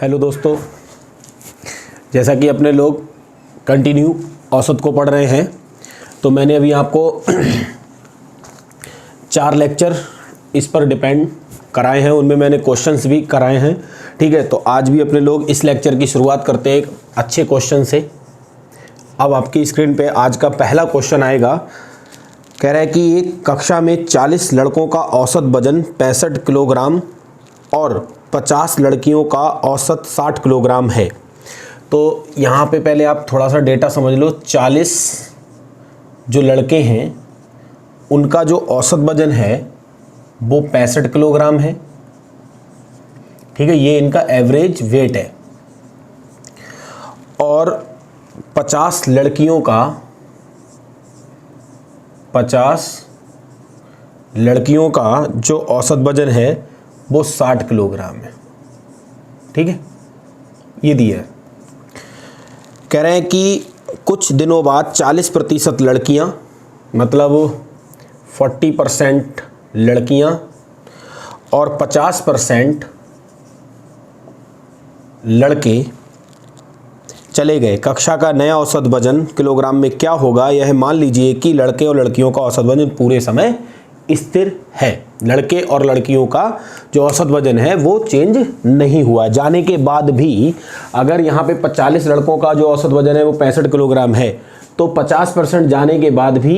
Hello दोस्तों, जैसा कि अपने लोग कंटिन्यू औसत को पढ़ रहे हैं तो मैंने अभी आपको 4 लेक्चर इस पर डिपेंड कराए हैं, उनमें मैंने क्वेश्चंस भी कराए हैं। ठीक है, तो आज भी अपने लोग इस लेक्चर की शुरुआत करते हैं एक अच्छे क्वेश्चन से। अब आपकी स्क्रीन पे आज का पहला क्वेश्चन आएगा। कह रहा है कि एक कक्षा में 40 लड़कों का औसत वजन 65 किलोग्राम और 50 लड़कियों का औसत 60 किलोग्राम है। तो यहाँ पे पहले आप थोड़ा सा डेटा समझ लो। 40 जो लड़के हैं उनका जो औसत वजन है वो 65 किलोग्राम है। ठीक है, ये इनका एवरेज वेट है। और 50 लड़कियों का जो औसत वजन है वो 60 किलोग्राम है। ठीक है, ये दिया है। कह रहे हैं कि कुछ दिनों बाद 40% लड़कियां, मतलब 40% लड़कियां और 50% लड़के चले गए। कक्षा का नया औसत वजन किलोग्राम में क्या होगा? यह मान लीजिए कि लड़के और लड़कियों का औसत वजन पूरे समय स्थिर है। लड़के और लड़कियों का जो औसत वजन है वो चेंज नहीं हुआ। जाने के बाद भी अगर यहाँ पे 40 लड़कों का जो औसत वजन है वो 65 किलोग्राम है तो 50% जाने के बाद भी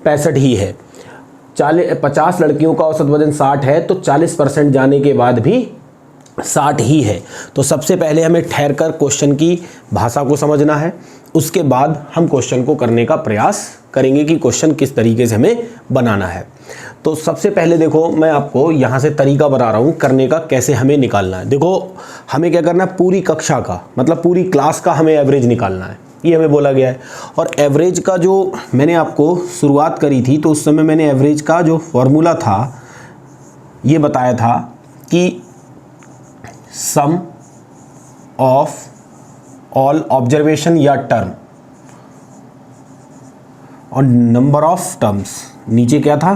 65 ही है। 50 लड़कियों का औसत वजन 60 है तो 40% जाने के बाद भी 60 ही है। तो सबसे पहले हमें ठहर कर क्वेश्चन की भाषा को समझना है, उसके बाद हम क्वेश्चन को करने का प्रयास करेंगे कि क्वेश्चन किस तरीके से हमें बनाना है। तो सबसे पहले देखो, मैं आपको यहाँ से तरीका बता रहा हूँ करने का, कैसे हमें निकालना है। देखो, हमें क्या करना है, पूरी कक्षा का मतलब पूरी क्लास का हमें एवरेज निकालना है, ये हमें बोला गया है। और एवरेज का जो मैंने आपको शुरुआत करी थी तो उस समय मैंने एवरेज का जो फॉर्मूला था ये बताया था कि सम ऑफ ऑल ऑब्जर्वेशन या टर्म और नंबर ऑफ टर्म्स। नीचे क्या था?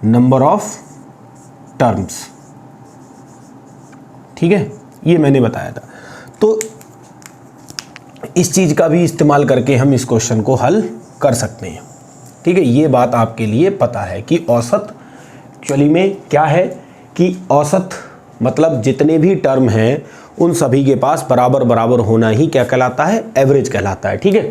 Number of terms. ठीक है, ये मैंने बताया था। तो इस चीज का भी इस्तेमाल करके हम इस क्वेश्चन को हल कर सकते हैं। ठीक है, ये बात आपके लिए पता है कि औसत एक्चुअली में क्या है कि औसत मतलब जितने भी टर्म हैं उन सभी के पास बराबर बराबर होना ही क्या कहलाता है? एवरेज कहलाता है। ठीक है,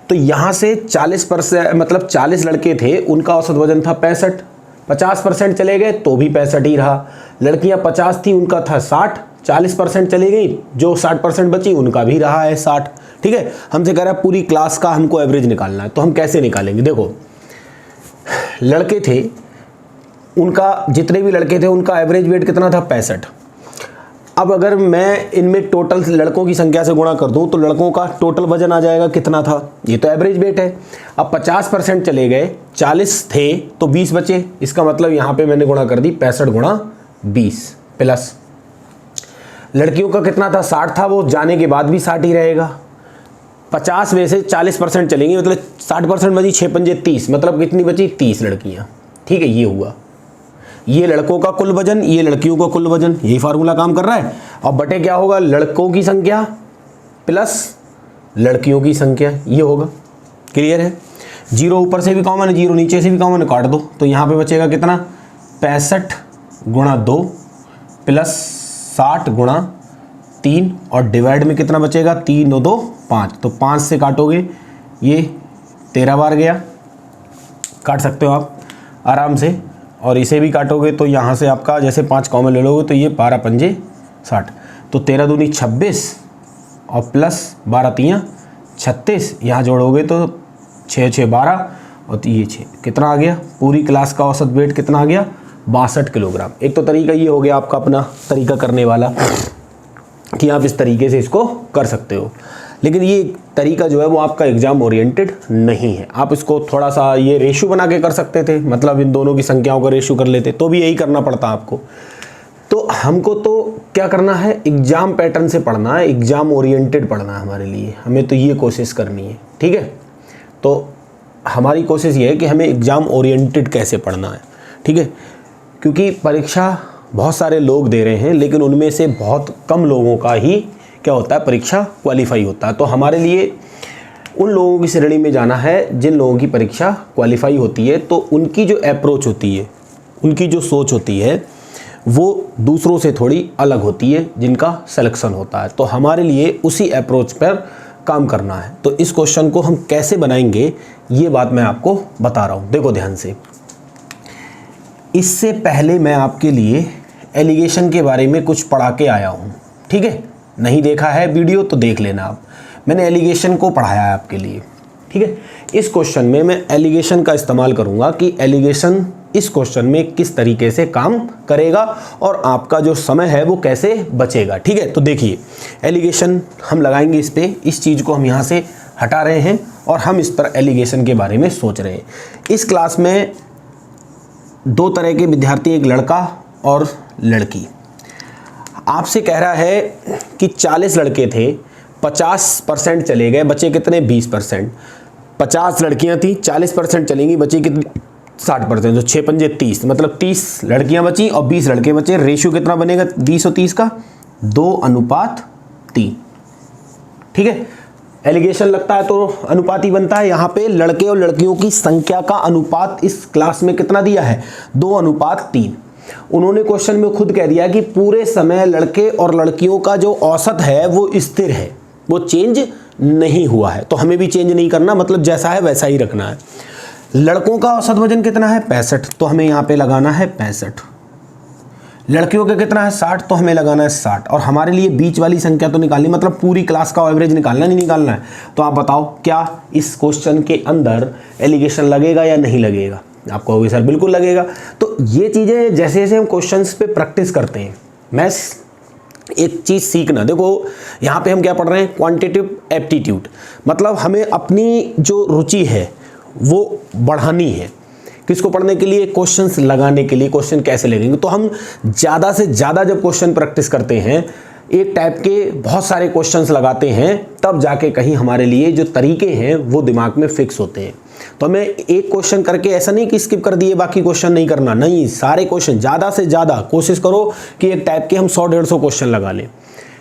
तो यहाँ से 40% मतलब 40 लड़के थे, उनका औसत वजन था 65, 50% चले गए तो भी 65 ही रहा। लड़कियाँ 50 थी, उनका था 60, 40% चली गई, जो 60% बची उनका भी रहा है 60। ठीक है, हमसे कह रहा है पूरी क्लास का हमको एवरेज निकालना है। तो हम कैसे निकालेंगे? देखो, लड़के थे, उनका जितने भी लड़के थे उनका एवरेज वेट कितना था? 65। अब अगर मैं इनमें टोटल लड़कों की संख्या से गुणा कर दूं तो लड़कों का टोटल वजन आ जाएगा कितना था? ये तो एवरेज वेट है। अब 50% चले गए, 40 थे तो 20 बचे। इसका मतलब यहाँ पे मैंने गुणा कर दी 65 गुणा 20 प्लस लड़कियों का कितना था? 60 था, वो जाने के बाद भी 60 ही रहेगा। 50 में से 40% चलेंगे मतलब 60% बची, 6 पंजे 30, मतलब कितनी बची? 30 लड़कियाँ। ठीक है, ये हुआ। ये लड़कों का कुल वजन, ये लड़कियों का कुल वजन, यही फार्मूला काम कर रहा है। और बटे क्या होगा? लड़कों की संख्या प्लस लड़कियों की संख्या, ये होगा। क्लियर है? 0 ऊपर से भी कॉमन है, 0 नीचे से भी कॉमन है, काट दो तो यहाँ पे बचेगा कितना? 65 गुणा 2 प्लस 60 गुणा 3 और डिवाइड में कितना बचेगा? 3 और 2 5, तो 5 से काटोगे ये 13 बार गया, काट सकते हो आप आराम से। और इसे भी काटोगे तो यहाँ से आपका जैसे 5 कॉमन ले लोगे तो ये 12 पंजे 60, तो 13 दूनी 26 और प्लस 12 तियाँ 36, यहाँ जोड़ोगे तो 6 6 12 और ये 6, कितना आ गया? पूरी क्लास का औसत वेट कितना आ गया? 62 किलोग्राम। एक तो तरीका ये हो गया आपका अपना तरीका करने वाला कि आप इस तरीके से इसको कर सकते हो। लेकिन ये तरीका जो है वो आपका एग्जाम ओरिएंटेड नहीं है। आप इसको थोड़ा सा ये रेशो बना के कर सकते थे, मतलब इन दोनों की संख्याओं का रेशो कर लेते, तो भी यही करना पड़ता आपको। तो हमको तो क्या करना है? एग्जाम पैटर्न से पढ़ना है, एग्जाम ओरिएंटेड पढ़ना है हमारे लिए। हमें तो ये कोशिश करनी है। ठीक है, तो हमारी कोशिश ये है कि हमें एग्जाम ओरिएंटेड कैसे पढ़ना है। ठीक है, क्योंकि परीक्षा बहुत सारे लोग दे रहे हैं, लेकिन उनमें से बहुत कम लोगों का ही क्या होता है, परीक्षा क्वालिफाई होता है। तो हमारे लिए उन लोगों की श्रेणी में जाना है जिन लोगों की परीक्षा क्वालिफाई होती है, तो उनकी जो अप्रोच होती है, उनकी जो सोच होती है, वो दूसरों से थोड़ी अलग होती है जिनका सिलेक्शन होता है। तो हमारे लिए उसी अप्रोच पर काम करना है। तो इस क्वेश्चन को हम कैसे बनाएंगे, ये बात मैं आपको बता रहा हूँ। देखो ध्यान से, इससे पहले मैं आपके लिए एलिगेशन के बारे में कुछ पढ़ा के आया हूँ, ठीक है। नहीं देखा है वीडियो तो देख लेना आप, मैंने एलिगेशन को पढ़ाया है आपके लिए, ठीक है। इस क्वेश्चन में मैं एलिगेशन का इस्तेमाल करूँगा कि एलिगेशन इस क्वेश्चन में किस तरीके से काम करेगा और आपका जो समय है वो कैसे बचेगा, ठीक है। तो देखिए, एलिगेशन हम लगाएंगे इस पे, इस चीज़ को हम यहाँ से हटा रहे हैं और हम इस पर एलिगेशन के बारे में सोच रहे हैं। इस क्लास में दो तरह के विद्यार्थी, एक लड़का और लड़की। आपसे कह रहा है कि 40 लड़के थे, 50% चले गए, बचे कितने, 20%। 50 लड़कियां थी, 40% चलेंगी, बची कितनी, 60%। तो 6 पंजे 30, मतलब 30 लड़कियां बची और 20 लड़के बचे। रेशियो कितना बनेगा 20 और 30 का, 2:3, ठीक है। एलिगेशन लगता है तो अनुपात ही बनता है। यहाँ पे लड़के और लड़कियों की संख्या का अनुपात इस क्लास में कितना दिया है, 2:3। उन्होंने क्वेश्चन में खुद कह दिया कि पूरे समय लड़के और लड़कियों का जो औसत है वो स्थिर है, वो चेंज नहीं हुआ है। तो हमें भी चेंज नहीं करना, मतलब जैसा है वैसा ही रखना है। लड़कों का औसत वजन कितना है, 65, तो हमें यहाँ पे लगाना है 65। लड़कियों का कितना है, 60, तो हमें लगाना है 60। और हमारे लिए बीच वाली संख्या तो निकालनी, मतलब पूरी क्लास का एवरेज निकालना, नहीं निकालना है। तो आप बताओ क्या इस क्वेश्चन के अंदर एलिगेशन लगेगा या नहीं लगेगा। आप कहोगे सर बिल्कुल लगेगा। तो ये चीज़ें जैसे जैसे हम क्वेश्चंस पे प्रैक्टिस करते हैं, मैं एक चीज़ सीखना, देखो यहाँ पे हम क्या पढ़ रहे हैं, क्वांटिटेटिव एप्टीट्यूड, मतलब हमें अपनी जो रुचि है वो बढ़ानी है। किसको पढ़ने के लिए, क्वेश्चंस लगाने के लिए। क्वेश्चन कैसे लगेंगे, तो हम ज़्यादा से ज़्यादा जब क्वेश्चन प्रैक्टिस करते हैं, एक टाइप के बहुत सारे क्वेश्चंस लगाते हैं, तब जाके कहीं हमारे लिए जो तरीके हैं वो दिमाग में फिक्स होते हैं। तो हमें एक क्वेश्चन करके ऐसा नहीं कि स्किप कर दिए बाकी क्वेश्चन नहीं करना, नहीं, सारे क्वेश्चन ज़्यादा से ज़्यादा कोशिश करो कि एक टाइप के हम 100-150 क्वेश्चन लगा लें,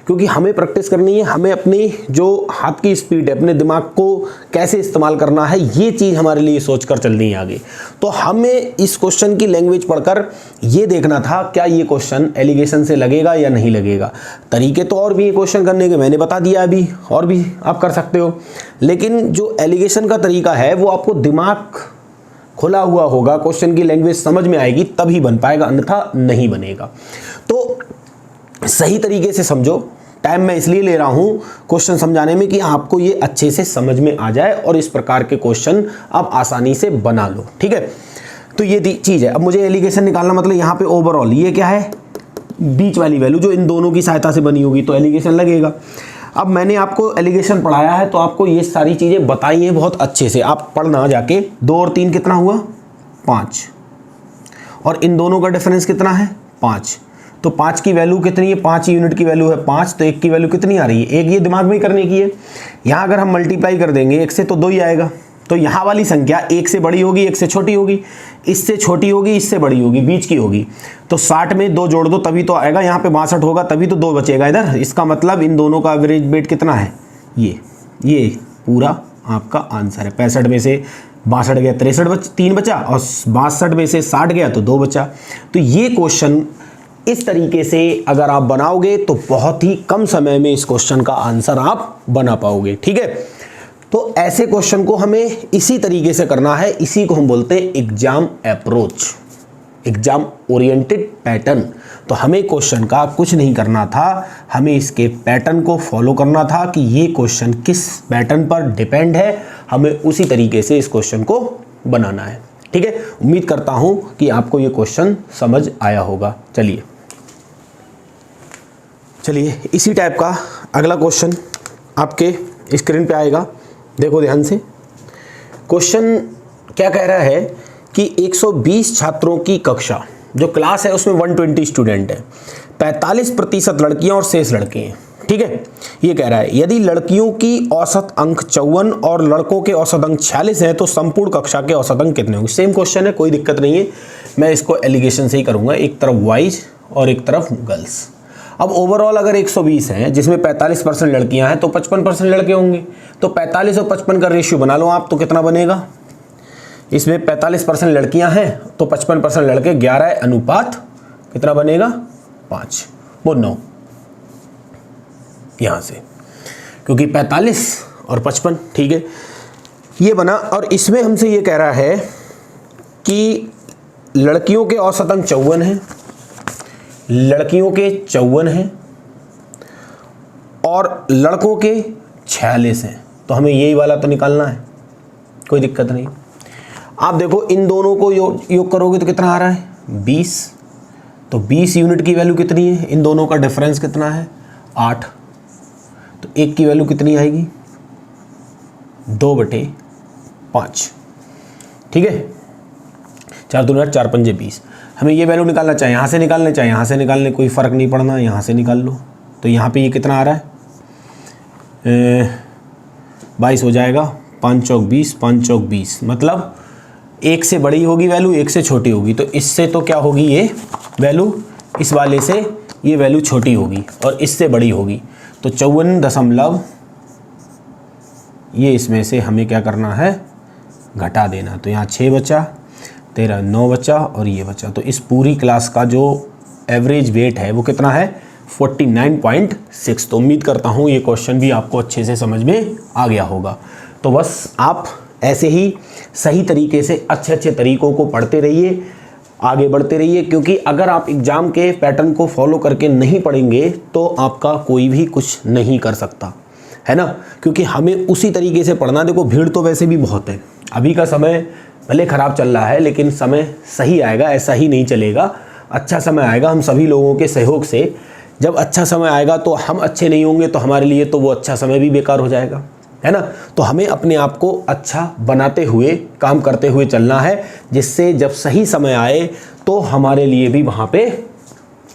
क्योंकि हमें प्रैक्टिस करनी है। हमें अपनी जो हाथ की स्पीड है, अपने दिमाग को कैसे इस्तेमाल करना है, ये चीज़ हमारे लिए सोच कर चलनी है आगे। तो हमें इस क्वेश्चन की लैंग्वेज पढ़कर ये देखना था क्या ये क्वेश्चन एलिगेशन से लगेगा या नहीं लगेगा। तरीके तो और भी है क्वेश्चन करने के, मैंने बता दिया अभी, और भी आप कर सकते हो, लेकिन जो एलिगेशन का तरीका है वो आपको दिमाग खुला हुआ होगा, क्वेश्चन की लैंग्वेज समझ में आएगी तभी बन पाएगा, अन्यथा नहीं बनेगा। तो सही तरीके से समझो। टाइम मैं इसलिए ले रहा हूं क्वेश्चन समझाने में कि आपको ये अच्छे से समझ में आ जाए और इस प्रकार के क्वेश्चन आप आसानी से बना लो, ठीक है। तो ये चीज़ है। अब मुझे एलिगेशन निकालना, मतलब यहाँ पे ओवरऑल ये क्या है, बीच वाली वैल्यू जो इन दोनों की सहायता से बनी होगी, तो एलिगेशन लगेगा। अब मैंने आपको एलिगेशन पढ़ाया है तो आपको ये सारी चीज़ें बताई हैं बहुत अच्छे से, आप पढ़ना जाके। 2 और 3 कितना हुआ, 5, और इन दोनों का डिफरेंस कितना है, 5। तो 5 की वैल्यू कितनी है, 5 यूनिट की वैल्यू है 5, तो 1 की वैल्यू कितनी आ रही है, 1। ये दिमाग में करने की है। यहाँ अगर हम मल्टीप्लाई कर देंगे 1 से तो 2 ही आएगा। तो यहाँ वाली संख्या 1 से बड़ी होगी, 1 से छोटी होगी, इससे छोटी होगी, इससे बड़ी होगी, बीच की होगी। तो 60 में 2 जोड़ दो तभी तो आएगा, यहाँ पे 62 होगा तभी तो 2 बचेगा इधर। इसका मतलब इन दोनों का एवरेज वेट कितना है, ये पूरा आपका आंसर है। 65 में से 62 गया, 3 बचा, और 62 में से 60 गया तो 2 बचा। तो ये क्वेश्चन इस तरीके से अगर आप बनाओगे तो बहुत ही कम समय में इस क्वेश्चन का आंसर आप बना पाओगे, ठीक है। तो ऐसे क्वेश्चन को हमें इसी तरीके से करना है, इसी को हम बोलते हैं exam approach, exam oriented pattern. तो हमें क्वेश्चन का कुछ नहीं करना था, हमें इसके पैटर्न को फॉलो करना था कि ये क्वेश्चन किस पैटर्न पर डिपेंड है, हमें उसी तरीके से इस क्वेश्चन को बनाना है, ठीक है। उम्मीद करता हूं कि आपको ये क्वेश्चन समझ आया होगा। चलिए इसी टाइप का अगला क्वेश्चन आपके स्क्रीन पे आएगा, देखो ध्यान से। क्वेश्चन क्या कह रहा है कि 120 छात्रों की कक्षा, जो क्लास है उसमें 120 स्टूडेंट है, 45% लड़कियां और शेष लड़के हैं, ठीक है। ये कह रहा है यदि लड़कियों की औसत अंक 54 और लड़कों के औसत अंक 46 हैं तो संपूर्ण कक्षा के औसत अंक कितने होंगे। सेम क्वेश्चन है, कोई दिक्कत नहीं है, मैं इसको एलिगेशन से ही करूंगा, एक तरफ वाइज और एक तरफ गर्ल्स। अब ओवरऑल अगर 120 हैं जिसमें 45% लड़कियां हैं तो 55% लड़के होंगे। तो 45 और 55 का रेशियो बना लो आप, तो कितना बनेगा? इसमें 45% लड़कियां हैं तो 55% लड़के, 11 अनुपात कितना बनेगा? 5 वो 9 यहाँ से, क्योंकि 45 और 55, ठीक है ये बना। और इसमें हमसे ये कह रहा है कि लड़कियों के औसत अंक 54 हैं, लड़कियों के 54 हैं और लड़कों के 46 हैं। तो हमें यही वाला तो निकालना है, कोई दिक्कत नहीं। आप देखो इन दोनों को योग करोगे तो कितना आ रहा है? 20। तो 20 यूनिट की वैल्यू कितनी है? इन दोनों का डिफरेंस कितना है? 8। तो 1 की वैल्यू कितनी आएगी? 2/5, ठीक है। 4 दूनी 8, 4 पंजे 20। हमें ये वैल्यू निकालना चाहिए, यहाँ से निकालने चाहिए, यहाँ से निकालने, कोई फ़र्क नहीं पड़ना, यहाँ से निकाल लो। तो यहाँ पे ये कितना आ रहा है? 22 हो जाएगा। 5 चौक 20, 5 चौक 20, मतलब 1 से बड़ी होगी वैल्यू, 1 से छोटी होगी। तो इससे तो क्या होगी ये वैल्यू, इस वाले से ये वैल्यू छोटी होगी और इससे बड़ी होगी। तो 54 ये इसमें से हमें क्या करना है? घटा देना। तो यहाँ 6 बचा, 13 9 बचा और ये बचा। तो इस पूरी क्लास का जो एवरेज वेट है वो कितना है? 49.6। तो उम्मीद करता हूँ ये क्वेश्चन भी आपको अच्छे से समझ में आ गया होगा। तो बस आप ऐसे ही सही तरीके से अच्छे अच्छे तरीकों को पढ़ते रहिए, आगे बढ़ते रहिए, क्योंकि अगर आप एग्ज़ाम के पैटर्न को फॉलो करके नहीं पढ़ेंगे तो आपका कोई भी कुछ नहीं कर सकता, है ना। क्योंकि हमें उसी तरीके से पढ़ना। देखो भीड़ तो वैसे भी बहुत है, अभी का समय भले ख़राब चल रहा है लेकिन समय सही आएगा, ऐसा ही नहीं चलेगा। अच्छा समय आएगा हम सभी लोगों के सहयोग से। जब अच्छा समय आएगा तो हम अच्छे नहीं होंगे तो हमारे लिए तो वो अच्छा समय भी बेकार हो जाएगा, है ना। तो हमें अपने आप को अच्छा बनाते हुए, काम करते हुए चलना है, जिससे जब सही समय आए तो हमारे लिए भी वहाँ पे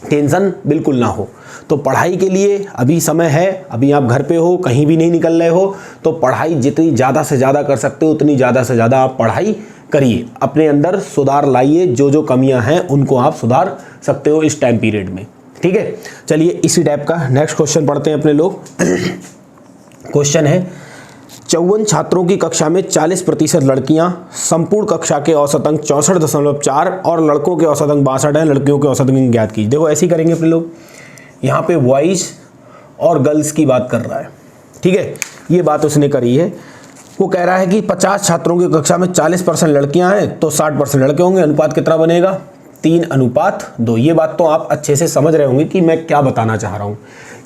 टेंशन बिल्कुल ना हो। तो पढ़ाई के लिए अभी समय है, अभी आप घर पे हो, कहीं भी नहीं निकल रहे हो, तो पढ़ाई जितनी ज़्यादा से ज़्यादा कर सकते हो उतनी ज़्यादा से ज़्यादा आप पढ़ाई करिए, अपने अंदर सुधार लाइए। जो जो कमियां हैं उनको आप सुधार सकते हो इस टाइम पीरियड में, ठीक है। चलिए इसी टाइप का नेक्स्ट क्वेश्चन पढ़ते हैं अपने लोग। क्वेश्चन है 54 छात्रों की कक्षा में 40% लड़कियां, संपूर्ण कक्षा के औसत अंक 64.4 और लड़कों के औसत अंक 62 हैं, लड़कियों के औसत अंक ज्ञात कीजिए। देखो ऐसे ही करेंगे अपने लोग, यहाँ पे बॉयज़ और गर्ल्स की बात कर रहा है, ठीक है। ये बात उसने करी है, वो कह रहा है कि 50 छात्रों की कक्षा में 40% लड़कियां हैं तो 60% लड़के होंगे। अनुपात कितना बनेगा? 3:2। ये बात तो आप अच्छे से समझ रहे होंगे कि मैं क्या बताना चाह रहा हूँ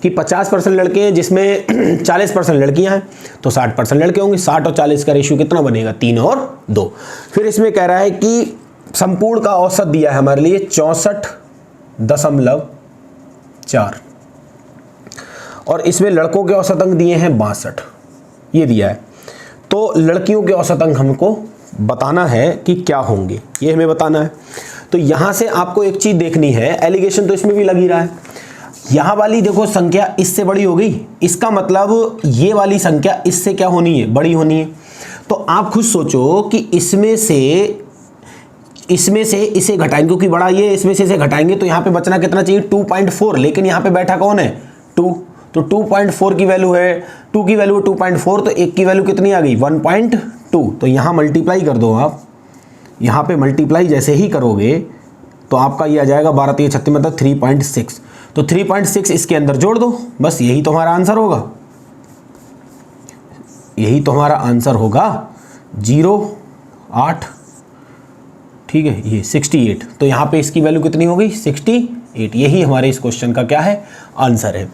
कि 50% लड़के हैं जिसमें 40% लड़कियां हैं तो 60% लड़के होंगे। 60 और 40 का रेशियो कितना बनेगा? 3 और 2। फिर इसमें कह रहा है कि संपूर्ण का औसत दिया है हमारे लिए 64.4 और इसमें लड़कों के औसत अंक दिए हैं 62, ये दिया है। तो लड़कियों के औसत अंक हमको बताना है कि क्या होंगे, ये हमें बताना है। तो यहाँ से आपको एक चीज़ देखनी है, एलिगेशन तो इसमें भी लग ही रहा है। यहाँ वाली देखो संख्या इससे बड़ी हो गई, इसका मतलब ये वाली संख्या इससे क्या होनी है? बड़ी होनी है। तो आप खुद सोचो कि इसमें से इसे घटाएंगे, क्योंकि बड़ा ये, इसमें से इसे घटाएंगे तो यहाँ पे बचना कितना चाहिए? 2.4। लेकिन यहाँ पे बैठा कौन है? 2। तो 2.4 की वैल्यू है, 2 की वैल्यू 2.4, तो 1 की वैल्यू कितनी आ गई? 1.2। तो यहाँ मल्टीप्लाई कर दो आप, यहाँ पे मल्टीप्लाई जैसे ही करोगे तो आपका ये आ जाएगा 12 3 36, मतलब 3.6। तो 3.6 इसके अंदर जोड़ दो, बस यही तो हमारा आंसर होगा, यही तो हमारा आंसर होगा। 0.8, ठीक है, ये 68। तो यहाँ पे इसकी वैल्यू कितनी हो गई? 68। यही हमारे इस क्वेश्चन का क्या है? आंसर है।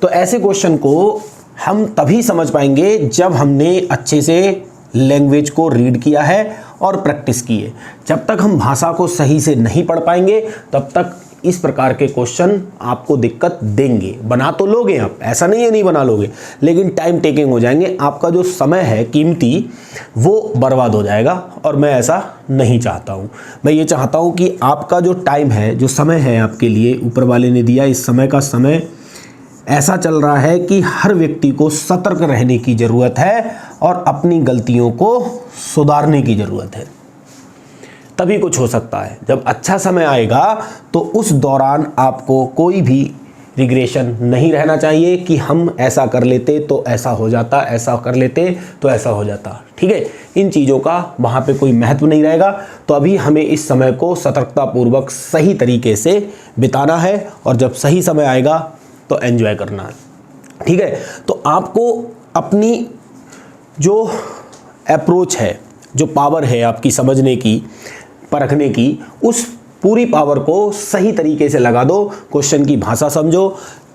तो ऐसे क्वेश्चन को हम तभी समझ पाएंगे जब हमने अच्छे से लैंग्वेज को रीड किया है और प्रैक्टिस की है। जब तक हम भाषा को सही से नहीं पढ़ पाएंगे तब तक इस प्रकार के क्वेश्चन आपको दिक्कत देंगे। बना तो लोगे आप, ऐसा नहीं है नहीं बना लोगे, लेकिन टाइम टेकिंग हो जाएंगे, आपका जो समय है कीमती वो बर्बाद हो जाएगा और मैं ऐसा नहीं चाहता हूँ। मैं ये चाहता हूँ कि आपका जो टाइम है, जो समय है आपके लिए ऊपर वाले ने दिया, इस समय का समय ऐसा चल रहा है कि हर व्यक्ति को सतर्क रहने की ज़रूरत है और अपनी गलतियों को सुधारने की ज़रूरत है। तभी कुछ हो सकता है। जब अच्छा समय आएगा तो उस दौरान आपको कोई भी रिग्रेशन नहीं रहना चाहिए कि हम ऐसा कर लेते तो ऐसा हो जाता, ऐसा कर लेते तो ऐसा हो जाता, ठीक है। इन चीज़ों का वहाँ पे कोई महत्व नहीं रहेगा। तो अभी हमें इस समय को सतर्कतापूर्वक सही तरीके से बिताना है और जब सही समय आएगा तो एंजॉय करना है, ठीक है। तो आपको अपनी जो अप्रोच है, जो पावर है आपकी समझने की, परखने की, उस पूरी पावर को सही तरीके से लगा दो। क्वेश्चन की भाषा समझो,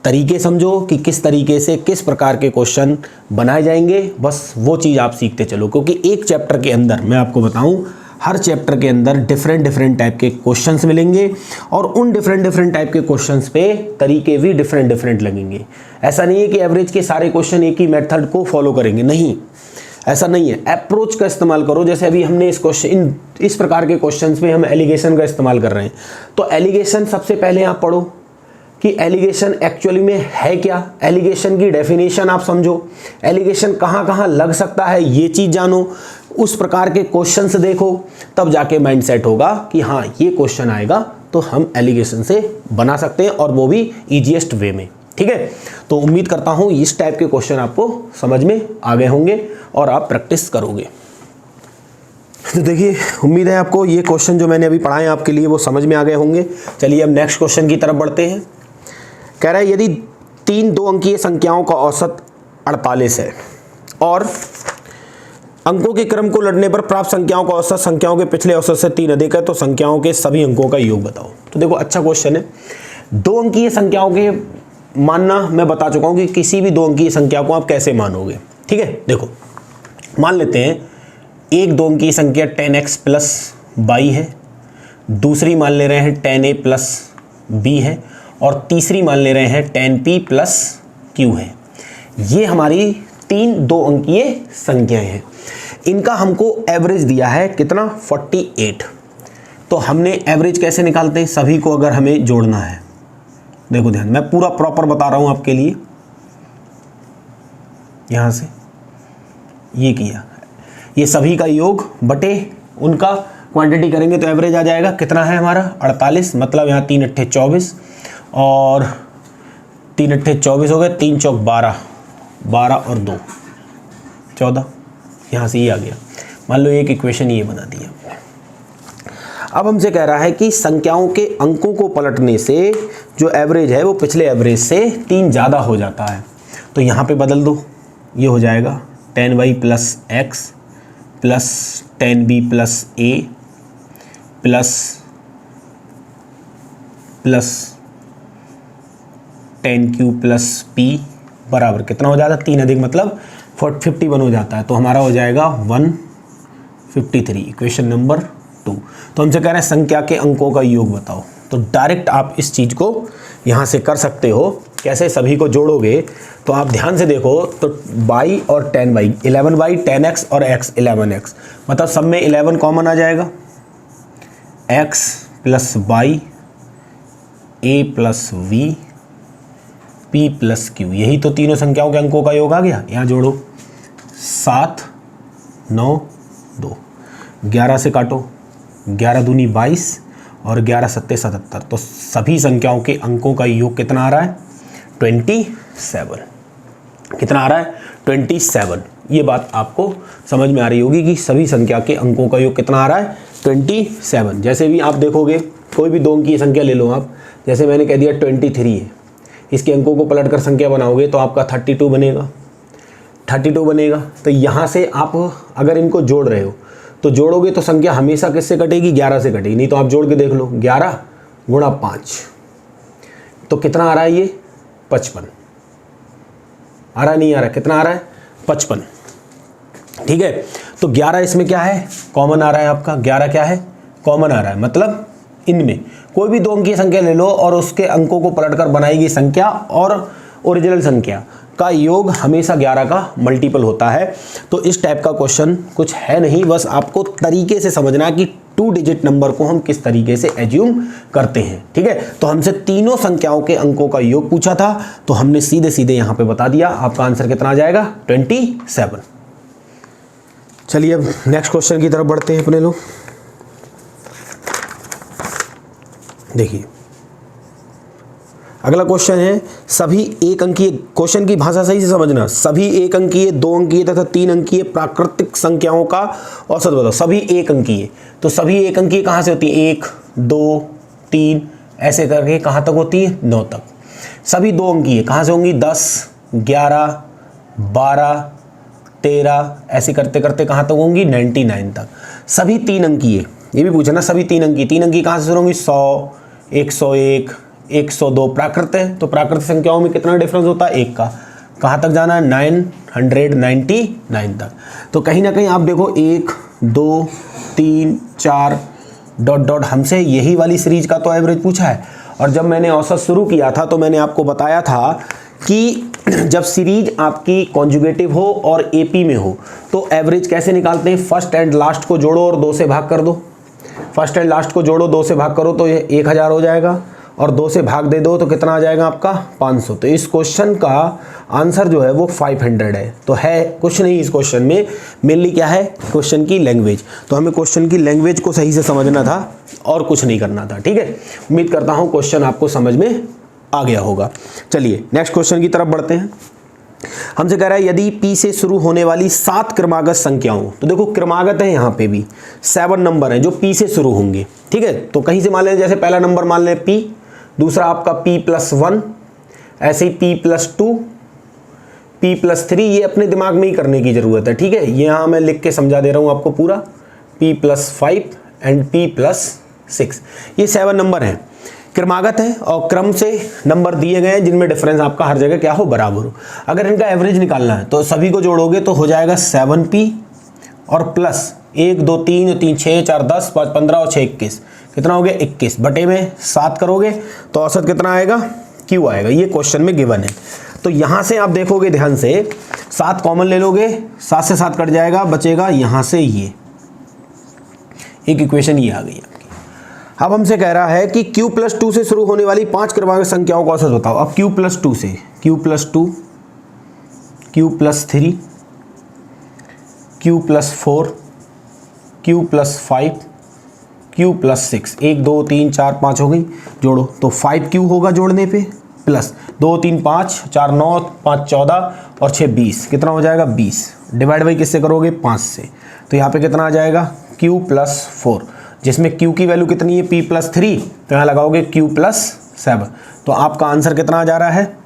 तरीके समझो कि किस तरीके से किस प्रकार के क्वेश्चन बनाए जाएंगे, बस वो चीज़ आप सीखते चलो। क्योंकि एक चैप्टर के अंदर मैं आपको बताऊं, हर चैप्टर के अंदर डिफरेंट टाइप के क्वेश्चंस मिलेंगे और उन डिफरेंट टाइप के क्वेश्चंस पे तरीके भी डिफरेंट लगेंगे। ऐसा नहीं है कि एवरेज के सारे क्वेश्चन एक ही मेथड को फॉलो करेंगे, नहीं, ऐसा नहीं है। अप्रोच का इस्तेमाल करो। जैसे अभी हमने इस प्रकार के क्वेश्चंस में हम एलिगेशन का इस्तेमाल कर रहे हैं, तो एलिगेशन सबसे पहले आप पढ़ो कि एलिगेशन एक्चुअली में है क्या, एलिगेशन की डेफिनेशन आप समझो, एलिगेशन कहाँ कहाँ लग सकता है ये चीज़ जानो, उस प्रकार के क्वेश्चंस देखो, तब जाके माइंड सेट होगा कि हाँ ये क्वेश्चन आएगा तो हम एलिगेशन से बना सकते हैं और वो भी ईजीएस्ट वे में, ठीक है। तो उम्मीद करता हूँ इस टाइप के क्वेश्चन आपको समझ में आ गए होंगे और आप प्रैक्टिस करोगे। तो देखिए, उम्मीद है आपको ये क्वेश्चन जो मैंने अभी पढ़ाए आपके लिए वो समझ में आ गए होंगे। चलिए अब नेक्स्ट क्वेश्चन की तरफ बढ़ते हैं। कह रहा है यदि 3 2 अंकीय संख्याओं का औसत 48 है और अंकों के क्रम को लड़ने पर प्राप्त संख्याओं का औसत संख्याओं के पिछले औसत से 3 अधिक है, तो संख्याओं के सभी अंकों का योग बताओ। तो देखो, अच्छा क्वेश्चन है। 2 अंकीय संख्याओं के मानना मैं बता चुका हूं कि किसी भी 2 अंकीय संख्या को आप कैसे मानोगे, ठीक है। देखो, मान लेते हैं एक 2 अंकीय संख्या 10x प्लस y है, दूसरी मान ले रहे हैं 10a प्लस b है और तीसरी मान ले रहे हैं 10p प्लस q है। ये हमारी 3 2 अंकीय संख्याएं हैं। इनका हमको एवरेज दिया है कितना, 48। तो हमने एवरेज कैसे निकालते हैं, सभी को अगर हमें जोड़ना है, देखो ध्यान, मैं पूरा प्रॉपर बता रहा हूं आपके लिए। यहां से ये किया, ये सभी का योग बटे उनका क्वांटिटी करेंगे तो एवरेज आ जाएगा। कितना है हमारा, 48। मतलब यहाँ 3 अट्ठे 24 और 3 अट्ठे 24 हो गए, 3 चौक 12, 12 और 2 14। यहाँ से ये आ गया। मान लो एक इक्वेशन ये बना दी हमने। अब हमसे कह रहा है कि संख्याओं के अंकों को पलटने से जो एवरेज है वो पिछले एवरेज से 3 ज़्यादा हो जाता है। तो यहाँ पे बदल दो, ये हो जाएगा 10y plus x plus 10b plus a plus 10q plus p बराबर कितना हो जाता है, 3 अधिक मतलब 51 हो जाता है। तो हमारा हो जाएगा 153, इक्वेशन नंबर 2। तो हमसे कह रहे हैं संख्या के अंकों का योग बताओ। तो डायरेक्ट आप इस चीज़ को यहाँ से कर सकते हो। कैसे, सभी को जोड़ोगे तो आप ध्यान से देखो तो y और 10y, 11y 10x और x 11x, मतलब सब में 11 कॉमन आ जाएगा। x plus y a plus v p plus q, यही तो तीनों संख्याओं के अंकों का योग आ गया। यहाँ जोड़ो 7 9 2, 11 से काटो, 11 दूनी 22 और 11 सत्ते 77। तो सभी संख्याओं के अंकों का योग कितना आ रहा है, 27। कितना आ रहा है, 27। ये बात आपको समझ में आ रही होगी कि सभी संख्या के अंकों का योग कितना आ रहा है, 27। जैसे भी आप देखोगे कोई भी 2 अंक की संख्या ले लो आप, जैसे मैंने कह दिया 23 है, इसके अंकों को पलटकर संख्या बनाओगे तो आपका 32 बनेगा, 32 बनेगा। तो यहाँ से आप अगर इनको जोड़ रहे हो तो जोड़ोगे तो संख्या हमेशा किससे कटेगी, 11 से कटेगी। नहीं तो आप जोड़ के देख लो, 11 गुणा 5 तो कितना आ रहा है, ये 55 आ रहा, नहीं आ रहा, कितना आ रहा है, 55। ठीक है, तो 11 इसमें क्या है, कॉमन आ रहा है आपका, 11 क्या है, कॉमन आ रहा है। मतलब इनमें कोई भी 2 अंकीय संख्या ले लो और उसके अंकों को पलटकर बनाई गई संख्या और ओरिजिनल संख्या का योग हमेशा 11 का मल्टीपल होता है। तो इस टाइप का क्वेश्चन कुछ है नहीं, बस आपको तरीके से समझना है कि 2 डिजिट नंबर को हम किस तरीके से एज्यूम करते हैं। ठीक है, तो हमसे तीनों संख्याओं के अंकों का योग पूछा था तो हमने सीधे सीधे यहाँ पे बता दिया। आपका आंसर कितना आ जाएगा, 27। चलिए अब नेक्स्ट क्वेश्चन की तरफ बढ़ते हैं अपने लोग। देखिए अगला क्वेश्चन है, सभी एक अंकीय, क्वेश्चन की भाषा सही से समझना, सभी एक अंकीय, 2 अंकीय तथा 3 अंकीय प्राकृतिक संख्याओं का औसत बताओ। सभी एक अंकीय, तो सभी एक अंकीय कहाँ से होती है, 1 2 3 ऐसे करके कहाँ तक होती है, 9 तक। सभी 2 अंकीय कहाँ से होंगी, 10 11 12 13 ऐसे करते करते कहाँ तक होंगी, 99 तक। सभी 3 अंकीय, ये भी पूछना, सभी 3 अंकीय कहाँ से शुरू होंगी, 100 101 102 प्राकृत है, तो प्राकृतिक संख्याओं में कितना डिफरेंस होता है, 1 का। कहाँ तक जाना है, 999 तक। तो कहीं ना कहीं आप देखो 1 2 3 4 डॉट डॉट, हमसे यही वाली सीरीज का तो एवरेज पूछा है। और जब मैंने औसत शुरू किया था तो मैंने आपको बताया था कि जब सीरीज आपकी कॉन्जुगेटिव हो और एपी में हो तो एवरेज कैसे निकालते हैं, फर्स्ट एंड लास्ट को जोड़ो और 2 से भाग कर दो। फर्स्ट एंड लास्ट को जोड़ो, 2 से भाग करो तो ये 1000 हो जाएगा, और 2 से भाग दे दो तो कितना आ जाएगा आपका, 500। तो इस क्वेश्चन का आंसर जो है वो 500 है। तो है कुछ नहीं इस क्वेश्चन में, मेनली क्या है, क्वेश्चन की लैंग्वेज। तो हमें क्वेश्चन की लैंग्वेज को सही से समझना था और कुछ नहीं करना था, ठीक है। उम्मीद करता हूँ क्वेश्चन आपको समझ में आ गया होगा। चलिए नेक्स्ट क्वेश्चन की तरफ बढ़ते हैं। हमसे कह रहा है यदि P से शुरू होने वाली 7 क्रमागत संख्याओं, तो देखो क्रमागत है यहाँ पे भी 7 नंबर हैं जो P से शुरू होंगे, ठीक है। तो कहीं से मान लें, जैसे पहला नंबर मान लें P, दूसरा आपका P+1, ऐसे ही P+2 P+3, ये अपने दिमाग में ही करने की ज़रूरत है, ठीक है। ये यहाँ मैं लिख के समझा दे रहा हूँ आपको पूरा, P+5 एंड P+6, ये 7 नंबर हैं, क्रमागत है और क्रम से नंबर दिए गए हैं जिनमें डिफरेंस आपका हर जगह क्या हो, बराबर हो। अगर इनका एवरेज निकालना है तो सभी को जोड़ोगे तो हो जाएगा 7P और प्लस 1 2 3 3 6 4 10 5 15 और 6 21, कितना हो गया 21, बटे में 7 करोगे तो औसत कितना आएगा, Q आएगा। ये क्वेश्चन में गिवन है। तो यहाँ से आप देखोगे ध्यान से, 7 कॉमन ले लोगे, 7 से 7 कट जाएगा, बचेगा यहाँ से ये एक इक्वेशन ये आ गई आपकी। अब हमसे कह रहा है कि Q+2 से शुरू होने वाली 5 क्रमागत संख्याओं का औसत बताओ। अब Q+2 से Q+2 Q+3 Q+4 Q+5 Q+6, 1 2 3 4 5 हो गई, जोड़ो तो 5Q होगा जोड़ने पे, प्लस 2 3 5 4 9 5 14 और 6 20, कितना हो जाएगा 20, डिवाइड बाई किससे करोगे, 5 से। तो यहाँ पे कितना आ जाएगा, Q+4, जिसमें Q की वैल्यू कितनी है, P+3, तो यहाँ लगाओगे Q+7। तो आपका आंसर कितना आ जा रहा है,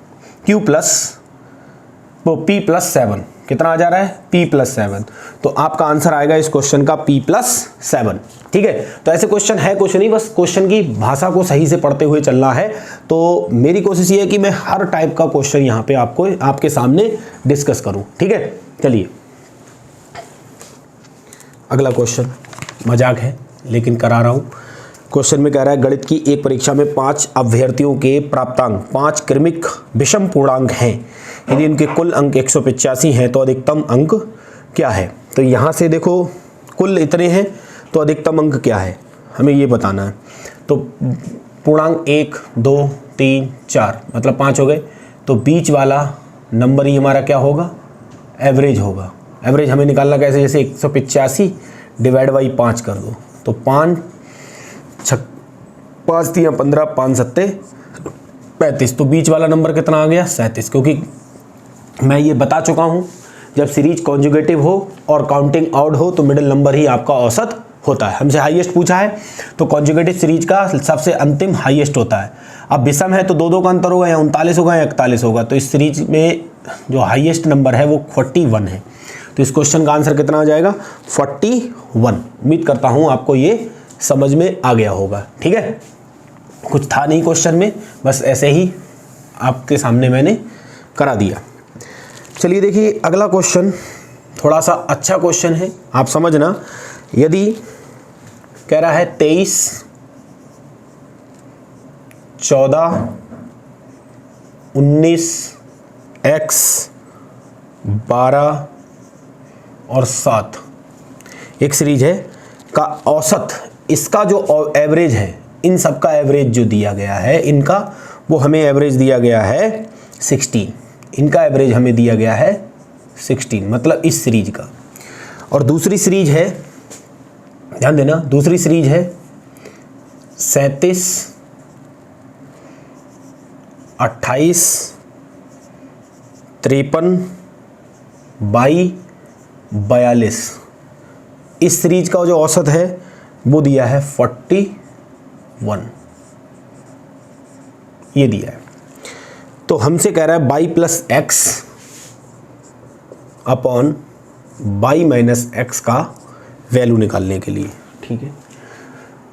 P+7, कितना आ जा रहा है, P+7। तो आपका आंसर आएगा इस क्वेश्चन का P+7, ठीक है। तो ऐसे क्वेश्चन है कुछ नहीं, बस क्वेश्चन की भाषा को सही से पढ़ते हुए चलना है। तो मेरी कोशिश ये है कि मैं हर टाइप का क्वेश्चन यहाँ पे आपके सामने डिस्कस करूँ, ठीक है। चलिए अगला क्वेश्चन, मजाक है लेकिन करा रहा हूँ। क्वेश्चन में कह रहा है गणित की एक परीक्षा में 5 अभ्यर्थियों के प्राप्तांक 5 क्रमिक विषम पूर्णांक हैं, यदि उनके कुल अंक 185 हैं तो अधिकतम अंक क्या है। तो यहाँ से देखो कुल इतने हैं तो अधिकतम अंक क्या है, हमें ये बताना है। तो पूर्णांक 1 2 3 4 मतलब 5 हो गए, तो बीच वाला नंबर ही हमारा क्या होगा, एवरेज होगा। एवरेज हमें निकालना कैसे, जैसे 185 डिवाइड बाई 5 कर दो, तो 5 3 15 5 7 35, तो बीच वाला नंबर कितना आ गया, 37। क्योंकि मैं ये बता चुका हूँ, जब सीरीज कॉन्जुगेटिव हो और काउंटिंग आउट हो तो मिडिल नंबर ही आपका औसत होता है। हमसे हाईएस्ट पूछा है तो कॉन्जुगेटिव सीरीज का सबसे अंतिम हाईएस्ट होता है। अब विषम है तो 2 का अंतर होगा, या 39 होगा या 41 होगा। तो इस सीरीज में जो हाईएस्ट नंबर है वो 41 है। तो इस क्वेश्चन का आंसर कितना आ जाएगा, 41। उम्मीद करता हूँ आपको ये समझ में आ गया होगा, ठीक है। कुछ था नहीं क्वेश्चन में, बस ऐसे ही आपके सामने मैंने करा दिया। चलिए देखिए अगला क्वेश्चन थोड़ा सा अच्छा क्वेश्चन है, आप समझना। यदि कह रहा है 23 14 19 x 12 और 7 एक सीरीज है का औसत, इसका जो एवरेज है, इन सब का एवरेज जो दिया गया है इनका, वो हमें एवरेज दिया गया है 16। इनका एवरेज हमें दिया गया है 16, मतलब इस सीरीज का। और दूसरी सीरीज है, ध्यान देना, दूसरी सीरीज है 37 28, 53 बाई 42, इस सीरीज का जो औसत है वो दिया है 41, ये दिया है। तो हमसे कह रहा है by plus x upon by minus x का वैल्यू निकालने के लिए। ठीक है,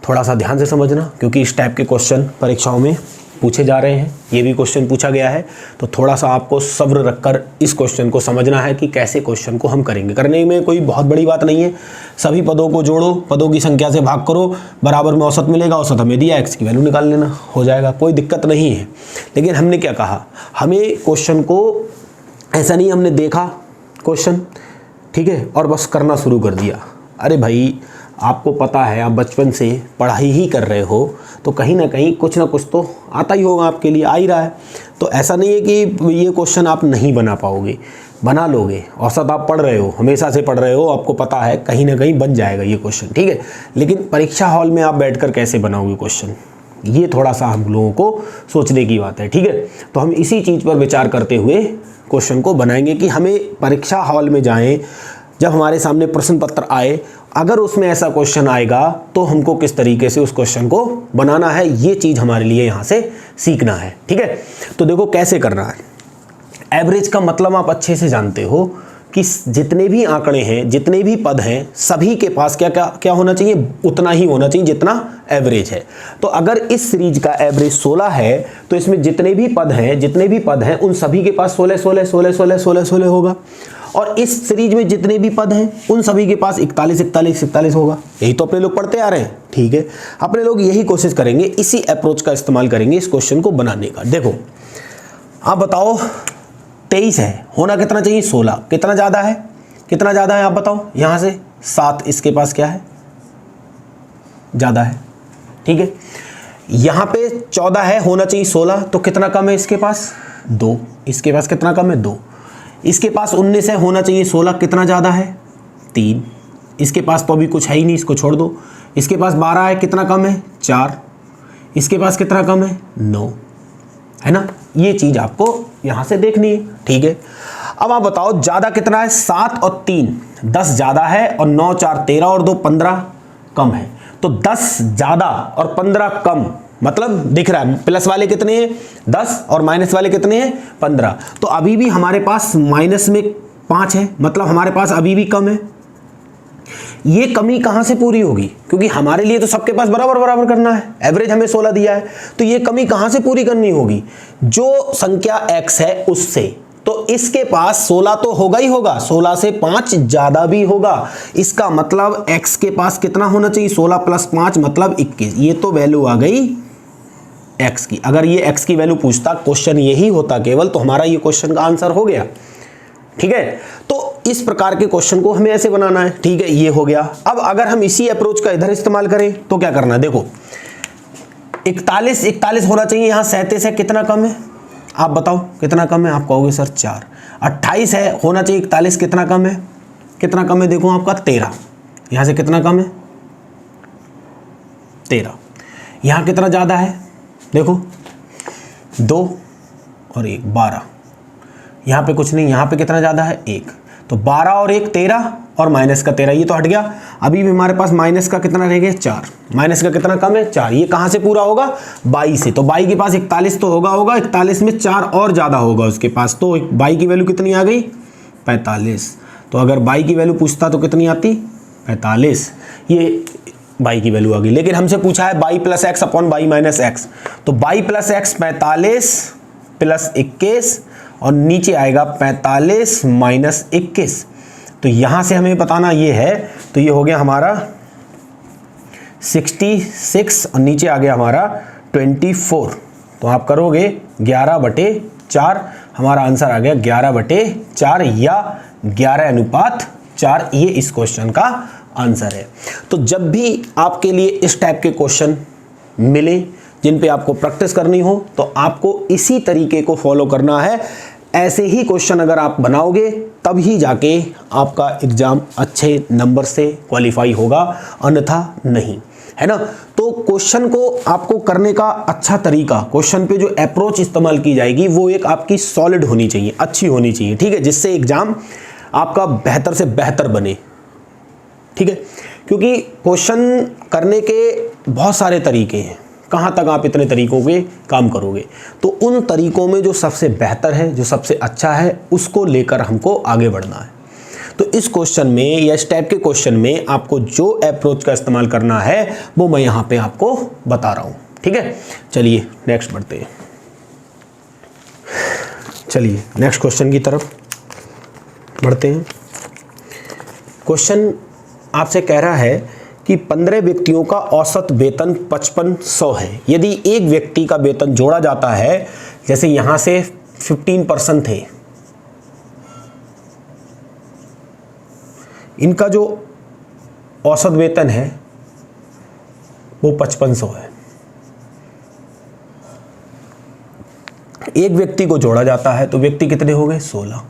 थोड़ा सा ध्यान से समझना, क्योंकि इस टाइप के क्वेश्चन परीक्षाओं में पूछे जा रहे हैं, ये भी क्वेश्चन पूछा गया है। तो थोड़ा सा आपको सब्र रखकर इस क्वेश्चन को समझना है कि कैसे क्वेश्चन को हम करेंगे। करने में कोई बहुत बड़ी बात नहीं है, सभी पदों को जोड़ो, पदों की संख्या से भाग करो, बराबर में औसत मिलेगा, औसत हमें दिया, एक्स की वैल्यू निकाल लेना, हो जाएगा, कोई दिक्कत नहीं है। लेकिन हमने क्या कहा, हमें क्वेश्चन को ऐसा नहीं हमने देखा क्वेश्चन, ठीक है, और बस करना शुरू कर दिया। अरे भाई, आपको पता है, आप बचपन से पढ़ाई ही कर रहे हो, तो कहीं ना कहीं कुछ ना कुछ तो आता ही होगा, आपके लिए आ ही रहा है। तो ऐसा नहीं है कि ये क्वेश्चन आप नहीं बना पाओगे, बना लोगे। औसत आप पढ़ रहे हो, हमेशा से पढ़ रहे हो, आपको पता है कहीं ना कहीं बन जाएगा ये क्वेश्चन, ठीक है। लेकिन परीक्षा हॉल में आप बैठकर कैसे बनाओगे क्वेश्चन, ये थोड़ा सा हम लोगों को सोचने की बात है, ठीक है। तो हम इसी चीज़ पर विचार करते हुए क्वेश्चन को बनाएंगे कि हमें परीक्षा हॉल में जाएं, जब हमारे सामने प्रश्न पत्र आए, अगर उसमें ऐसा क्वेश्चन आएगा तो हमको किस तरीके से उस क्वेश्चन को बनाना है, ये चीज़ हमारे लिए यहाँ से सीखना है, ठीक है। तो देखो कैसे करना है। एवरेज का मतलब आप अच्छे से जानते हो कि जितने भी आंकड़े हैं, जितने भी पद हैं, सभी के पास क्या क्या क्या होना चाहिए, उतना ही होना चाहिए जितना एवरेज है। तो अगर इस सीरीज का एवरेज 16 है, तो इसमें जितने भी पद हैं उन सभी के पास 16 16 16 16 16 16 होगा। और इस सीरीज में जितने भी पद हैं उन सभी के पास 41 41 41 होगा। यही तो अपने लोग पढ़ते आ रहे हैं, ठीक है। अपने लोग यही कोशिश करेंगे, इसी अप्रोच का इस्तेमाल करेंगे इस क्वेश्चन को बनाने का। देखो, आप बताओ, 23 है, होना कितना चाहिए, 16। कितना ज़्यादा है, कितना ज़्यादा है आप बताओ। यहाँ से 7 इसके पास क्या है, ज़्यादा है, ठीक है। यहाँ पे 14 है, होना चाहिए 16, तो कितना कम है इसके पास, 2। इसके पास कितना कम है, 2। इसके पास 19 है, होना चाहिए 16, कितना ज़्यादा है, 3। इसके पास तो अभी कुछ है ही नहीं, इसको छोड़ दो। इसके पास 12 है, कितना कम है, 4। इसके पास कितना कम है, 9, है ना। ये चीज़ आपको यहाँ से देखनी है, ठीक है। अब आप बताओ ज़्यादा कितना है, 7 और 3, 10 ज़्यादा है, और 9 4 13 और 2 15 कम है। तो 10 ज़्यादा और 15 कम, मतलब दिख रहा है प्लस वाले कितने हैं, 10, और माइनस वाले कितने हैं, 15। तो अभी भी हमारे पास माइनस में 5 है, मतलब हमारे पास अभी भी कम है। ये कमी कहाँ से पूरी होगी, क्योंकि हमारे लिए तो सबके पास बराबर बराबर करना है, एवरेज हमें 16 दिया है, तो ये कमी कहाँ से पूरी करनी होगी, जो संख्या x है उससे। तो इसके पास 16 तो होगा ही होगा, 16 से 5 ज़्यादा भी होगा। इसका मतलब x के पास कितना होना चाहिए, 16 + 5 मतलब 21। ये तो वैल्यू आ गई x की। अगर ये x की वैल्यू पूछता, क्वेश्चन यही होता केवल, तो हमारा ये क्वेश्चन का आंसर हो गया, ठीक है। तो इस प्रकार के क्वेश्चन को हमें ऐसे बनाना है, ठीक है, ये हो गया। अब अगर हम इसी अप्रोच का इधर इस्तेमाल करें तो क्या करना है, देखो 41 होना चाहिए, यहाँ 37 है, कितना कम है आप बताओ, कितना कम है, आप कहोगे सर 4। 28 है, होना चाहिए 41, कितना कम है, कितना कम है, देखो आपका 13, यहाँ से कितना कम है, 13। यहाँ कितना ज़्यादा है, देखो 2 और 1 12, यहाँ पे कुछ नहीं, यहाँ पे कितना ज़्यादा है, 1। तो 12 और 1 13, और माइनस का 13, ये तो हट गया। अभी भी हमारे पास माइनस का कितना रह गया, 4। माइनस का कितना कम है, 4। ये कहाँ से पूरा होगा, 22 से। तो 22 के पास 41 तो होगा 41 में 4 और ज़्यादा होगा उसके पास। तो 22 की वैल्यू कितनी आ गई, 45। तो अगर 22 की वैल्यू पूछता तो कितनी आती, 45। ये 22 की वैल्यू आ गई। लेकिन हमसे पूछा है 22 + x अपॉन 22 - x। तो 22 + x 45 + 21, और नीचे आएगा 45 - 21। तो यहाँ से हमें बताना ये है, तो ये हो गया हमारा 66, और नीचे आ गया हमारा 24। तो आप करोगे 11/4, हमारा आंसर आ गया 11/4 या 11:4। ये इस क्वेश्चन का आंसर है। तो जब भी आपके लिए इस टाइप के क्वेश्चन मिले जिन पे आपको प्रैक्टिस करनी हो, तो आपको इसी तरीके को फॉलो करना है। ऐसे ही क्वेश्चन अगर आप बनाओगे तब ही जाके आपका एग्ज़ाम अच्छे नंबर से क्वालिफाई होगा, अन्यथा नहीं, है ना। तो क्वेश्चन को आपको करने का अच्छा तरीका, क्वेश्चन पे जो अप्रोच इस्तेमाल की जाएगी वो एक आपकी सॉलिड होनी चाहिए, अच्छी होनी चाहिए, ठीक है, जिससे एग्ज़ाम आपका बेहतर से बेहतर बने, ठीक है। क्योंकि क्वेश्चन करने के बहुत सारे तरीके हैं, कहाँ तक आप इतने तरीकों के काम करोगे, तो उन तरीकों में जो सबसे बेहतर है, जो सबसे अच्छा है, उसको लेकर हमको आगे बढ़ना है। तो इस क्वेश्चन में या इस टाइप के क्वेश्चन में आपको जो अप्रोच का इस्तेमाल करना है वो मैं यहाँ पे आपको बता रहा हूँ, ठीक है। चलिए नेक्स्ट बढ़ते हैं, चलिए नेक्स्ट क्वेश्चन की तरफ बढ़ते हैं। क्वेश्चन आपसे कह रहा है कि 15 व्यक्तियों का औसत वेतन 5500 है। यदि एक व्यक्ति का वेतन जोड़ा जाता है, जैसे यहाँ से 15% थे, इनका जो औसत वेतन है वो 5500 है। एक व्यक्ति को जोड़ा जाता है तो व्यक्ति कितने हो गए? 16।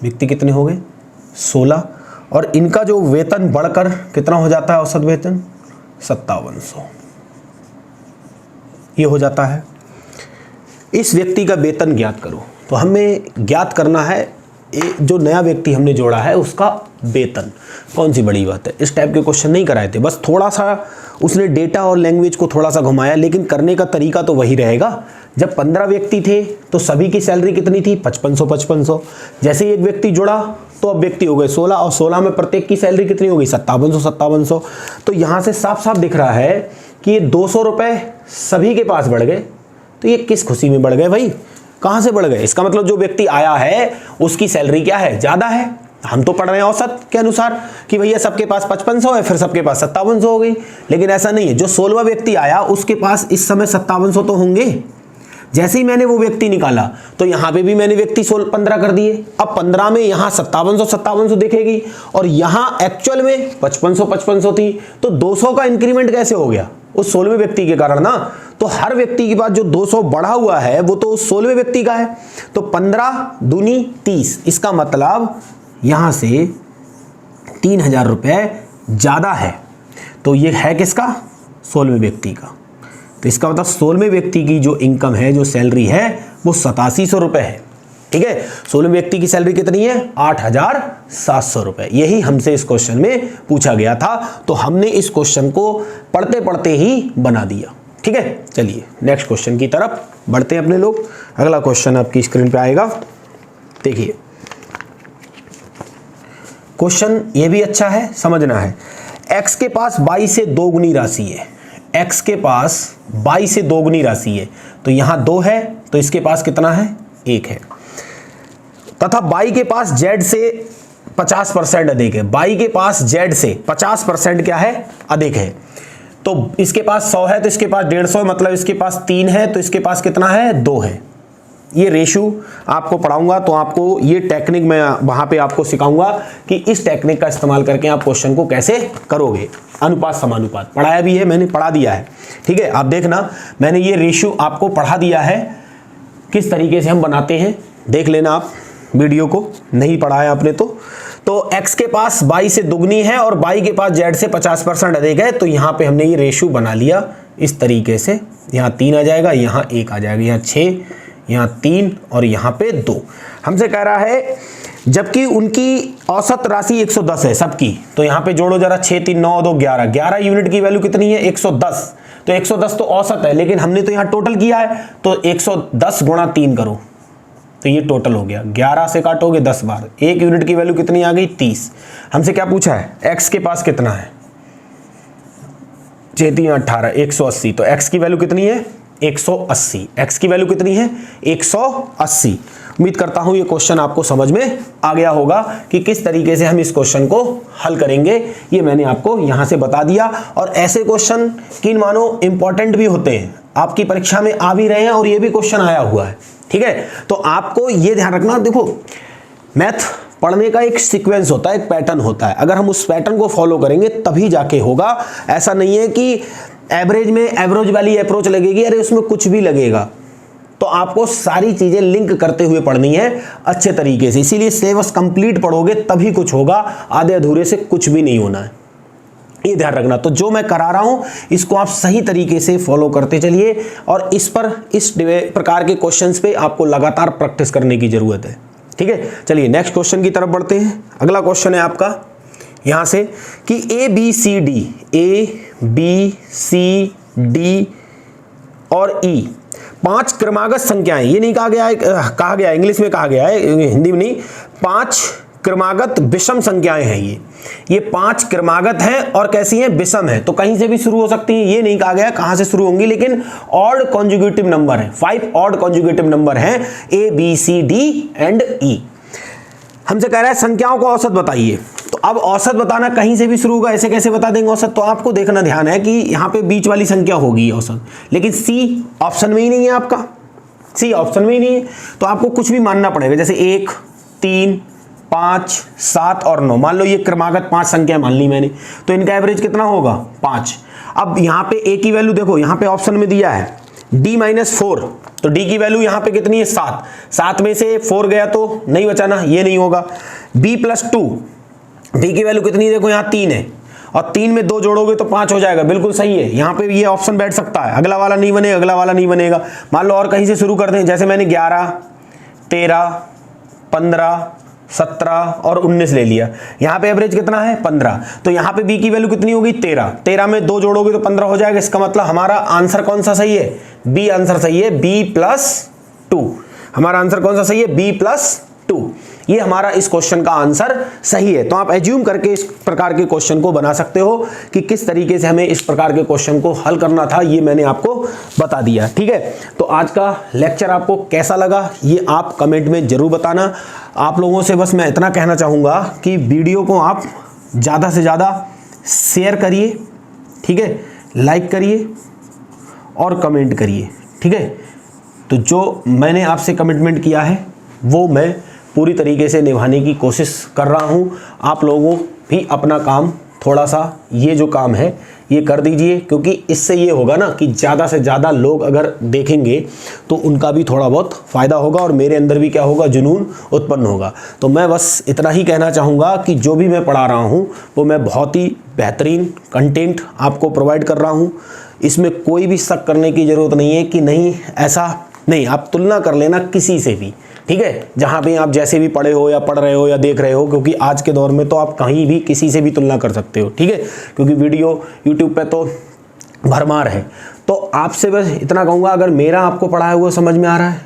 व्यक्ति कितने हो गए? 16। और इनका जो वेतन बढ़कर कितना हो जाता है? औसत वेतन 5700 ये हो जाता है। इस व्यक्ति का वेतन ज्ञात करो। तो हमें ज्ञात करना है जो नया व्यक्ति हमने जोड़ा है उसका वेतन। कौन सी बड़ी बात है, इस टाइप के क्वेश्चन नहीं कराए थे, बस थोड़ा सा उसने डेटा और लैंग्वेज को थोड़ा सा घुमाया, लेकिन करने का तरीका तो वही रहेगा। जब 15 व्यक्ति थे तो सभी की सैलरी कितनी थी? 5500। जैसे ही एक व्यक्ति जुड़ा तो अब व्यक्ति हो गए 16, और 16 में प्रत्येक की सैलरी कितनी हो गई? 5700। तो यहाँ से साफ साफ दिख रहा है कि ये 200 रुपये सभी के पास बढ़ गए। तो ये किस खुशी में बढ़ गए भाई? कहाँ से बढ़ गए? इसका मतलब जो व्यक्ति आया है उसकी सैलरी क्या है? ज़्यादा है। हम तो पढ़ रहे हैं औसत के अनुसार कि भैया सबके पास 5500 है, फिर सबके पास 5700 हो गई, लेकिन ऐसा नहीं है। जो 16वां व्यक्ति आया उसके पास इस समय 5700 तो होंगे। जैसे ही मैंने वो व्यक्ति निकाला तो यहाँ पे भी मैंने व्यक्ति 15 कर दिए। अब 15 में यहाँ 5700 दिखेगी, और यहाँ एक्चुअल में 5500 थी। तो 200 का इंक्रीमेंट कैसे हो गया? उस 16वें व्यक्ति के कारण ना। तो हर व्यक्ति के पास जो 200 बढ़ा हुआ है वो तो उस 16वें व्यक्ति का है। तो 15 दूनी 30, इसका मतलब यहाँ से 3000 रुपये ज़्यादा है। तो ये है किसका? 16वें व्यक्ति का। तो इसका मतलब 16वें व्यक्ति की जो इनकम है, जो सैलरी है, वो 8700 रुपये है। ठीक है, 16वें व्यक्ति की सैलरी कितनी है? 8700 रुपये। यही हमसे इस क्वेश्चन में पूछा गया था, तो हमने इस क्वेश्चन को पढ़ते पढ़ते ही बना दिया। ठीक है, चलिए नेक्स्ट क्वेश्चन की तरफ बढ़ते हैं अपने लोग। अगला क्वेश्चन आपकी स्क्रीन पे आएगा, देखिए। क्वेश्चन ये भी अच्छा है, समझना है। x के पास 22 से 2 गुनी राशि है। x के पास 22 से 2 गुनी राशि है, तो यहाँ 2 है, तो इसके पास कितना है? 1 है। तथा y के पास z से 50% अधिक है। y के पास z से 50% क्या है? अधिक है। तो इसके पास 100 है, तो इसके पास 150, मतलब इसके पास 3 है, तो इसके पास कितना है? 2 है। ये रेशो आपको पढ़ाऊंगा, तो आपको ये टेक्निक मैं वहाँ पे आपको सिखाऊंगा कि इस टेक्निक का इस्तेमाल करके आप क्वेश्चन को कैसे करोगे। अनुपात समानुपात पढ़ाया भी है, मैंने पढ़ा दिया है। ठीक है, आप देखना, मैंने ये रेशो आपको पढ़ा दिया है, किस तरीके से हम बनाते हैं, देख लेना आप वीडियो को, नहीं पढ़ाया आपने तो x के पास 22 से दुगनी है और y के पास z से 50% अधिक है। तो यहाँ पे हमने ये रेशो बना लिया इस तरीके से। यहाँ 3 आ जाएगा, यहाँ 1 आ जाएगा, यहाँ 6, यहाँ 3 और यहाँ पे 2। हमसे कह रहा है जबकि उनकी औसत राशि 110 है सबकी, तो यहाँ पे जोड़ो जरा, 6 3 9 2 11, 11 यूनिट की वैल्यू कितनी है? 110। तो 110 तो औसत है, लेकिन हमने तो यहाँ टोटल किया है, तो 110 गुणा 3 करो, तो ये टोटल हो गया। 11 से काटोगे 10 बार, 1 यूनिट की वैल्यू कितनी आ गई? 30। हमसे क्या पूछा है? x के पास कितना है? 6 3 18, 180। तो x की वैल्यू कितनी है? 180। x की वैल्यू कितनी है? 180। उम्मीद करता हूं ये क्वेश्चन आपको समझ में आ गया होगा कि किस तरीके से हम इस क्वेश्चन को हल करेंगे। ये मैंने आपको यहां से बता दिया। और ऐसे क्वेश्चन किन मानो इंपॉर्टेंट भी होते हैं, आपकी परीक्षा में आ भी रहे हैं, और ये भी क्वेश्चन आया हुआ है। ठीक है, तो आपको ये ध्यान रखना। देखो, मैथ पढ़ने का एक सीक्वेंस होता है, एक पैटर्न होता है। अगर हम उस पैटर्न को फॉलो करेंगे तभी जाके होगा। ऐसा नहीं है कि एवरेज में एवरेज वाली अप्रोच लगेगी, अरे उसमें कुछ भी लगेगा। तो आपको सारी चीजें लिंक करते हुए पढ़नी है अच्छे तरीके से। इसीलिए सिलेबस कंप्लीट पढ़ोगे तभी कुछ होगा, आधे अधूरे से कुछ भी नहीं होना है, ये ध्यान रखना। तो जो मैं करा रहा हूं इसको आप सही तरीके से फॉलो करते चलिए और इस प्रकार के क्वेश्चंस पे आपको लगातार प्रैक्टिस करने की जरूरत है। ठीक है, चलिए नेक्स्ट क्वेश्चन की तरफ बढ़ते हैं। अगला क्वेश्चन है आपका यहां से कि ए बी सी और ई 5 क्रमागत संख्याएं, ये नहीं कहा गया इंग्लिश में कहा गया है, हिंदी में नहीं, 5 क्रमागत विषम संख्याएं हैं। ये 5 क्रमागत हैं और कैसी हैं, विषम है, तो कहीं से भी शुरू हो सकती हैं, ये नहीं कहा गया कहां से शुरू होंगी, लेकिन ऑड कॉन्जुगेटिव नंबर है, 5 ऑड कॉन्जुगेटिव नंबर हैं A B C D and E. हमसे कह रहा है संख्याओं को औसत बताइए। तो अब औसत बताना कहीं से भी शुरू होगा, ऐसे कैसे बता देंगे औसत, तो आपको देखना ध्यान है कि यहां पे बीच वाली संख्या होगी औसत, लेकिन सी ऑप्शन में ही नहीं है, आपका सी ऑप्शन में ही नहीं है, तो आपको कुछ भी मानना पड़ेगा, जैसे 1, 3, 5, 7 और 9। मान लो ये क्रमागत 5 संख्या मान ली मैंने, तो इनका एवरेज कितना होगा, 5। अब यहाँ पे a की वैल्यू देखो, यहाँ पे ऑप्शन में दिया है d-4, तो d की वैल्यू यहाँ पे कितनी है, 7। 7 में से 4 गया तो नहीं बचा ना, ये नहीं होगा। b+2, b की वैल्यू कितनी है, देखो यहाँ 3 है और 3 में 2 जोड़ोगे तो 5 हो जाएगा, बिल्कुल सही है, यहाँ पे ये ऑप्शन बैठ सकता है। अगला वाला नहीं बनेगा, अगला वाला नहीं बनेगा। मान लो और कहीं से शुरू कर दें, जैसे मैंने 11, 13, 15, 17 और 19 ले लिया, यहाँ पे एवरेज कितना है, 15, तो यहाँ पे b की वैल्यू कितनी होगी, 13। 13 में 2 जोड़ोगे तो 15 हो जाएगा। इसका मतलब हमारा आंसर कौन सा सही है, b आंसर सही है, b+2। हमारा आंसर कौन सा सही है, b+2। ये हमारा इस क्वेश्चन का आंसर सही है। तो आप एज्यूम करके इस प्रकार के क्वेश्चन को बना सकते हो कि किस तरीके से हमें इस प्रकार के क्वेश्चन को हल करना था, ये मैंने आपको बता दिया। ठीक है, तो आज का लेक्चर आपको कैसा लगा ये आप कमेंट में जरूर बताना। आप लोगों से बस मैं इतना कहना चाहूँगा कि वीडियो को आप ज़्यादा से ज़्यादा शेयर करिए, ठीक है, लाइक करिए और कमेंट करिए। ठीक है, तो जो मैंने आपसे कमिटमेंट किया है वो मैं पूरी तरीके से निभाने की कोशिश कर रहा हूँ। आप लोगों भी अपना काम थोड़ा सा, ये जो काम है ये कर दीजिए, क्योंकि इससे ये होगा ना कि ज़्यादा से ज़्यादा लोग अगर देखेंगे तो उनका भी थोड़ा बहुत फ़ायदा होगा और मेरे अंदर भी क्या होगा, जुनून उत्पन्न होगा। तो मैं बस इतना ही कहना चाहूँगा कि जो भी मैं पढ़ा रहा हूँ वो मैं बहुत ही बेहतरीन कंटेंट आपको प्रोवाइड कर रहा हूँ। इसमें कोई भी शक करने की ज़रूरत नहीं है कि नहीं ऐसा नहीं, आप तुलना कर लेना किसी से भी, ठीक है, जहाँ भी आप जैसे भी पढ़े हो या पढ़ रहे हो या देख रहे हो, क्योंकि आज के दौर में तो आप कहीं भी किसी से भी तुलना कर सकते हो। ठीक है, क्योंकि वीडियो यूट्यूब पे तो भरमार है। तो आपसे बस इतना कहूँगा, अगर मेरा आपको पढ़ाया हुआ समझ में आ रहा है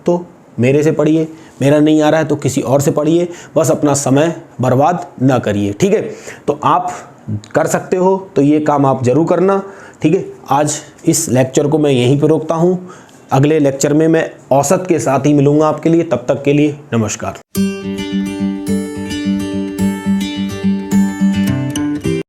तो मेरे से पढ़िए, मेरा नहीं आ रहा है तो किसी और से पढ़िए, बस अपना समय बर्बाद ना करिए। ठीक है, तो आप कर सकते हो तो ये काम आप ज़रूर करना। ठीक है, आज इस लेक्चर को मैं यहीं पर रोकता हूँ। अगले लेक्चर में मैं औसत के साथ ही मिलूंगा आपके लिए, तब तक के लिए नमस्कार।